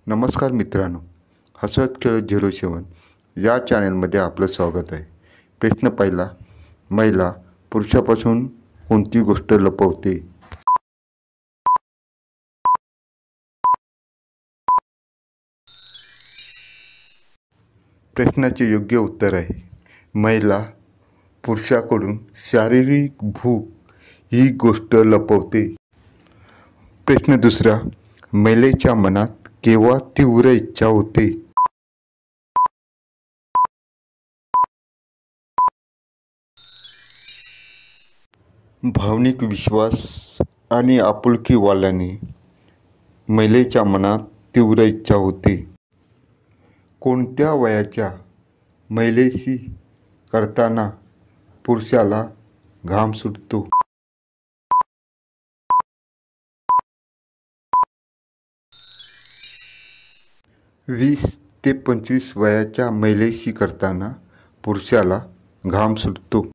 नमस्कार मित्रांनो, हसत खेळत 07 या चॅनलमध्ये आपलं स्वागत आहे. प्रश्न पहिला, महिला पुरुषापासून कोणती गोष्ट लपवते? प्रश्नाचे योग्य उत्तर आहे, महिला पुरुषाकडून शारीरिक भूक ही गोष्ट लपवते. प्रश्न दुसरा, महिलेच्या मनात केव्हा तीव्र इच्छा होते? भावनिक विश्वास आणि आपुलकी वाढल्याने महिलेच्या मनात तीव्र इच्छा होते. कोणत्या वयाच्या महिलेशी करताना पुरुषाला घाम सुटतो? 20 ते 25 वयाच्या महिलेशी करताना पुरुषाला घाम सुटतो.